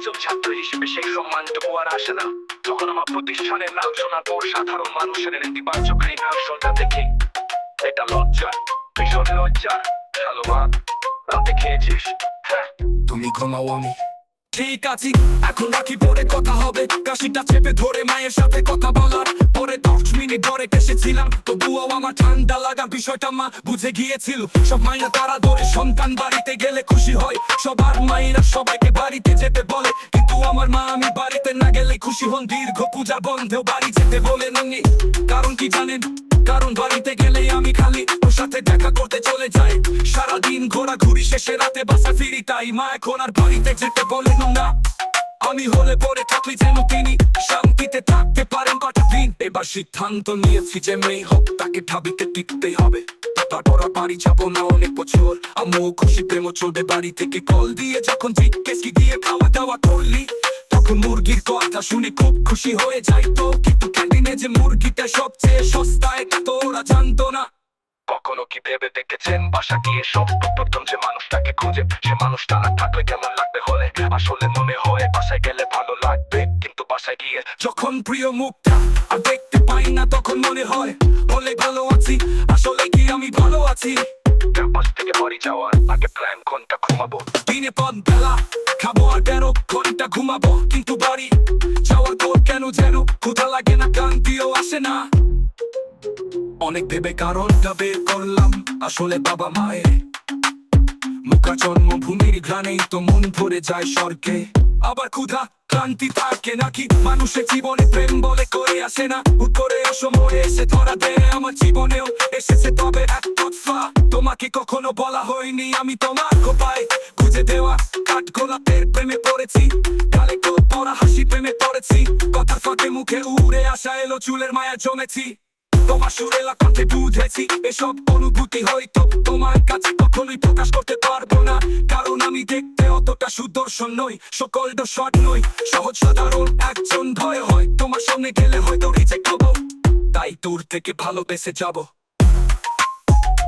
একজন ছাত্র হিসেবে সেই সম্মানটুকু আর আসে না যখন আমার প্রতিষ্ঠানের নাম শোনার পর সাধারণ মানুষের নেতিবাচক রিঅ্যাকশনটা দেখি। এটা লজ্জা, ভীষণ লজ্জা। হ্যালো মা, রাতে খেয়েছিস? হ্যাঁ। তুমি ঘুমাও, আমি ঠিক আছি। এখন রাখি, পরে কথা হবে। কাশিটা চেপে ধরে মায়ের সাথে কথা বলার পরে 10 মিনিট ধরে কেসেছিলাম, তবুও আমার ঠান্ডা লাগা বিষয়টা মা বুঝে গিয়েছিল। সব মায়েরা তারা ধরে সন্তান বাড়িতে গেলে খুশি হয়, সবার মায়েরা সবাইকে বাড়িতে যেতে বলে, কিন্তু আমার মা আমি বাড়িতে না গেলে খুশি হন। দীর্ঘ পূজা বন্ধেও বাড়ি যেতে বলে ননি। কারণ কি জানেন? কারণ বাড়িতে গেলে আমি খালি ওর সাথে দেখা করতে চলে যাই। সারাদিন ঘোরাঘুরি শেষে রাতে বাসা ফিরি, তাই মা এখন আর বাড়িতে যেতে বলেন না। আমি হলে পরে থাকলে যেন তিনি শান্তিতে থাকতে পারেন কটা দিন। এবার সিদ্ধান্ত নিয়েছি যে মেয়ে হোক তাকে ঢাবিতে টিকতেই হবে। তারপর আর বাড়ি যাবো না অনেক বছর। আম্মু খুশি, প্রেমও চলবে। বাড়ি থেকে কল দিয়ে যখন জিজ্ঞেস কি দিয়ে খাওয়া দাওয়া করলি, তখন মুরগির কথা শুনে খুব খুশি হয়ে যাইতো। কিন্তু ক্যান্টিনে যে মুরগিটা সবচেয়ে সস্তা এটা তো ওরা জানতো না। কখনো কি ভেবে দেখেছেন বাসা গিয়ে সব প্রথম যে মানুষটাকে খুঁজে, সে মানুষটা না থাকলে কেমন লাগবে? হলে আসলে মনে হয় বাসায় গেলে ভালো লাগবে, কিন্তু বাসায় গিয়ে যখন প্রিয় মুখটা আর দেখতে পাই না তখন মনে হয় হলে ভালো আছি। আসলে কি আমি ভালো আছি? ক্যাম্পাস থেকে বাড়ি যাওয়ার আগে প্রায় ঘন্টা ঘুমাবো। দিনে পর বেলা খাবো আর 13 ঘন্টা ঘুমাবো, কিন্তু বাড়ি যাওয়ার পর কেন যেন ক্ষুধা লাগে না, ক্লান্তিও আসে না। অনেক ভেবে কারণটা বের করলাম, আসলে বাবা মায়ের মুখা জন্মভূমির ঘ্রাণেই তো মন ভরে যায় স্বর্গে। আবার ক্ষুধা ক্লান্তি থাকে নাকি মানুষের জীবনে? প্রেম বলে করে আসে না, উত্তরে সময় এসে ধরা দেয়। আমার জীবনেও এসেছে তবে এক তৎফা। তোমাকে কখনো বলা হয়নি আমি তোমার কোপায় খুঁজে দেওয়া কাঠ গোলাপের প্রেমে পড়েছি। কালে তো পড়া হাসি প্রেমে পড়েছি, কথার ফাঁকে মুখে উড়ে আসা এলো চুলের মায়া জমেছি। তোমার সুরেলা কণ্ঠে বুঝেছি এসব অনুভূতি হয়তো তোমার কাছে কখনোই প্রকাশ করতে পারবো না, কারণ আমি দেখতে অতটা সুদর্শন নই, সকল দর্শক নই, সহজ সাধারণ একজন। ভয় হয় তোমার সামনে গেলে হয়তো রিজেক্ট হবো, তাই দূর থেকে ভালোবেসে যাবো।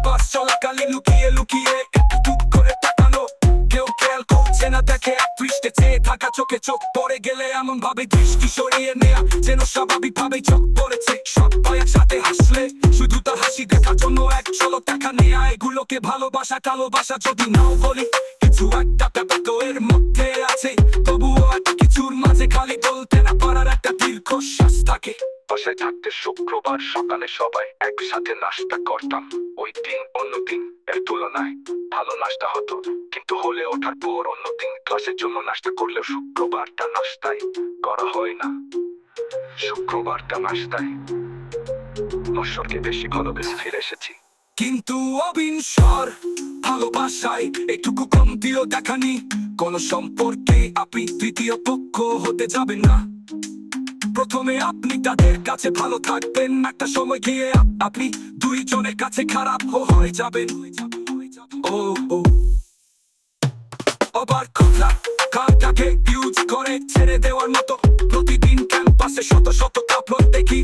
বাস চলাকালে লুকিয়ে লুকিয়ে একটু টুক করে তাকানো, কেউ খেয়াল করছে না দেখে পৃষ্ঠে চেয়ে থাকা চোখে চোখ পড়ে গেলে এমন ভাবে দৃষ্টি সরিয়ে নেয়া যেন স্বাভাবিক ভাবে চোখ পড়েছে। সবাই একসাথে হাসলে শুধু তার হাসি দেখার জন্য এক ঝলক দেখা নেয়া, এগুলোকে ভালোবাসা। ভালোবাসা যদি নাও বলি কিছু একটা ব্যাপার তো এর মধ্যে আছে, তবুও একটা কিছুর মাঝে খালি বলতে না পারার একটা দীর্ঘশ্বাস থাকে। বাসায় থাকতে শুক্রবার সকালে সবাই একসাথে নাস্তা করতাম। ওই দিন অন্য দিন এর তুলনায় ভালো নাস্তা হতো, কিন্তু হলে ওঠার পর অন্যদিন ক্লাসের জন্য নাস্তা করলেও শুক্রবারটা নাস্তায় করা হয় না। শুক্রবারটা নাস্তায় নশ্বরকে বেশি ভালোবেসে ফিরে এসেছি, কিন্তু অবিনশ্বর ভালোবাসায় একটুকু কমতিও দেখানি। কোন সম্পর্কে আপনি তৃতীয় পক্ষ হতে যাবেন না। প্রথমে আপনি তাদের কাছে ভালো থাকবেন, একটা সময় গিয়ে আপনি দুইজনের কাছে খারাপ হয়ে যাবেন। ও ও আবার কথা কাটাকে ইউজ করে ছেড়ে দেওয়ার মতো প্রতিদিন ক্যাম্পাসে শত শত কাপড় দেখি,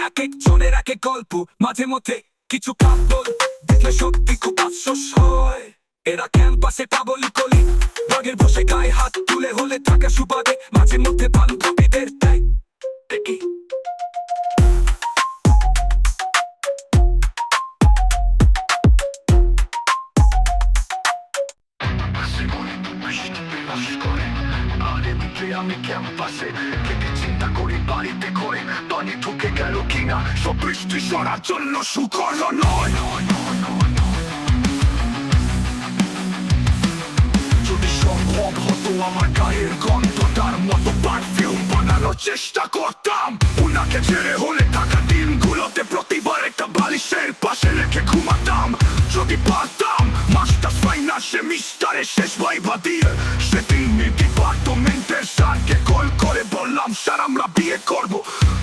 এক একজনের এক এক গল্প। মাঝে মধ্যে কিছু কাপড় দেখলে সত্যি খুব আফসোস হয়। এরা ক্যাম্পাসে পাবলি কলি বাগের বসে গায়ে হাত তুলে হলে থাকা সুবাদে মাঝে মধ্যে বান্ধবীদের দেয় দেখি। আমি ক্যাম্পাসে থেকে চিন্তা করি বাড়িতে করে পানি ঢুকে গেল কিনা, সব বৃষ্টি সরার জন্য সুকর্ণ নয়। যদি সম্ভব হতো আমার গায়ের গন্ধটার মতো পারফিউম বানানোর চেষ্টা করতাম, উনাকে ছেড়ে হলে থাকা দিনগুলোতে প্রতিবার একটা বালিশের পাশে রেখে ঘুমাতাম। যদি পারতাম মাস্টার ফাইনাল সেমিস্টারে শেষ ভাইবা দিয়ে সেদিন ডিপার্টমেন্টের স্যারকে কল করে বললাম স্যার আমরা বিয়ে করবো।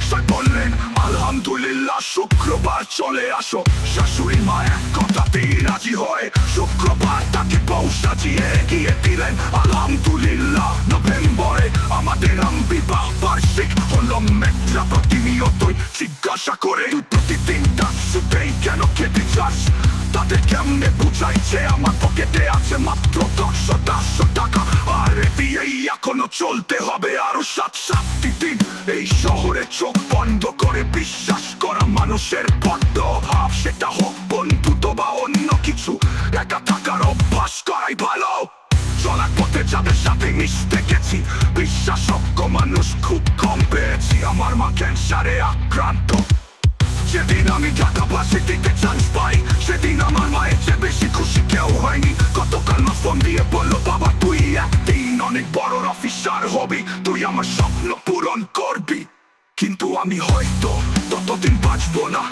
স্যার বললেন আলহামদুলিল্লাহ শুক্রবার চলে আসো। শাশুড়ি মা এক কথাতেই রাজি হয়, শুক্রবার তাকে বউ সাজিয়ে এগিয়ে দিলেন। আলহামদুলিল্লাহ নভেম্বরে আমাদের বিবাহ বার্ষিক হলো। মেঘলা প্রতিনিয়তই জিজ্ঞাসা করে প্রতিদিনটা শুধুই কেন খেতে চাস, তাদের কেমনে বুঝাইছে আমার পকেটে আছে মাত্র 10 টাকা আর বিয়ে এখনো চলতে হবে আরো 7-7টি দিন এই শহরে চোখ বন্ধ করে বিশ্বাস করা মানুষের বড্ড অভাব। সেটা হোক বন্ধুত্ব বা অন্য কিছু, একা থাকার অভ্যাস করাই ভালো। চলার পথে যাদের সাথে মিশতে গেছি, বিশ্বাসযোগ্য মানুষ খুব কম পেয়েছি। আমার মা ক্যান্সারে আক্রান্ত, যেদিন আমি ঢাকা বাসে দিতে চান্স পাই, সেদিন আমার মায়ের চেয়ে বেশি খুশি কেউ হয়নি। গতকাল মা ফোন দিয়ে বললো, বাবা তুই একদিন অনেক বড় অফিসার হবি, তুই আমার স্বপ্ন পূরণ করবি। কিন্তু আমি হয়তো ততদিন বাঁচবো না।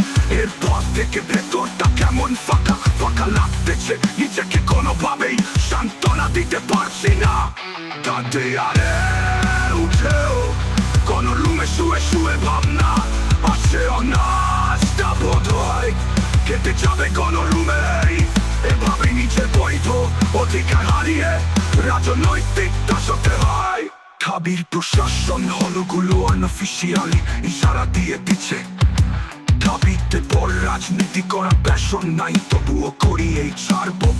এরপর থেকে ভেতরটা কেমন ফাঁকা ফাঁকা লাগতেছে, নিজেকে কোনোভাবেই সান্ত্বনা দিতে পারছি না। কাঁদে আরে উঠেও কোন রুমে শুয়ে শুয়ে ভাবনা আছে, অনাজটা বোধ হয় কেটে যাবে কোন রুমে। এভাবে নিজের বৈধ অধিকার হারিয়ে রাজনৈতিক দাসতে হয়। ঢাবির প্রশাসন হলগুলো অনঅফিসিয়ালি ইশারা দিয়ে দিচ্ছে, ঢাবিতে বড় রাজনীতি করা প্যাশন নাই, তবুও করি এই ছাড়বো।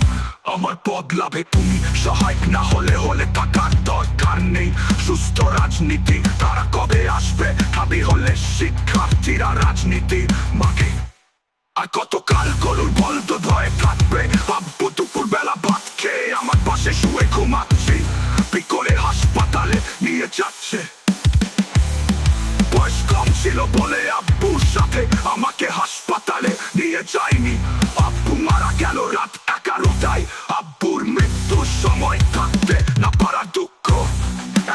আমার পদ লাভে তুমি সহায়ক না হলে হলে টাকার দরকার নেই। সুস্থ রাজনীতি তারা কবে আসবে? ঢাবি হলে শিক্ষার্থীরা রাজনীতির মাকে। আর কতকাল গরুর বলদ ভয়ে থাকবে? আব্বু দুপুর বেলা ভাত খেয়ে আমার পাশে শুয়ে ঘুমাচ্ছি, বিকলে হাসপাতালে নিয়ে যাচ্ছে। বয়স কম ছিল বলে আব্বুর সাথে আমাকে হাসপাতালে নিয়ে যায়নি। আব্বু মারা গেল রাত 11টায়, আব্বুর মৃত্যুর সময় থাকতে না পারার দুঃখ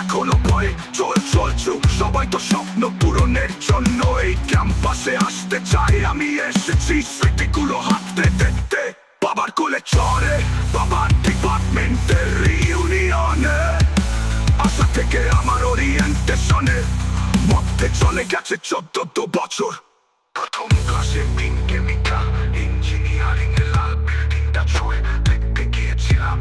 এখনো ভয়ে চলছে। সবাই তো স্বপ্ন পূরণের জন্য এই ক্যাম্পাসে আসতে চাই, আমি এসেছি স্মৃতিগুলো হাতে দেখতে। বাবার কোলে চড়ে বাবার ডিপার্টমেন্টের রিউনিয়নে, আশা থেকে আমার ওরিয়েন্টেশনে মধ্যে চলে গেছে 14 বছর। প্রথম ক্লাসে কেমিক্যাল ইঞ্জিনিয়ারিং এর লাল বিল্ডিংটা ছুঁয়ে দেখতে গিয়েছিলাম।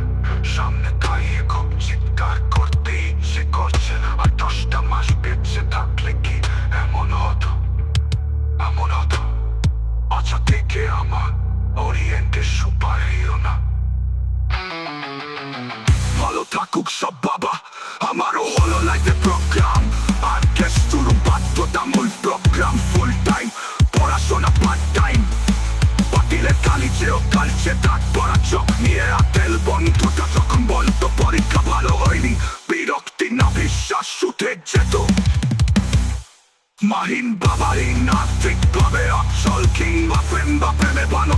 সামনে দাঁড়িয়ে খুব চিৎকার করতে ইচ্ছে করছে, আর 10টা মাস বেঁচে থাকলে কি এমন হতো? আচ্ছা থেকে আমার ওরিয়েন্টের সুপার হিরো না। ভালো থাকুক সব বাবা, আমারও হলো লাইফে প্রোগ্রাম। আর শুরু বাধ্যতামূল প্রোগ্রাম, ফুল টাইম পড়াশোনা পার্ট টাইম। বাতিলের কালি চেয়েও কালচে দাগ পড়া চোখ নিয়ে আতেল বন্ধুটা যখন বলতো পরীক্ষা ভালো হয়নি, বিরক্তি না বিশ্বাস উঠে যেত। মাহিন বাবারই নাত্রিক ভাবে অচল কিংবা প্রেমে বানো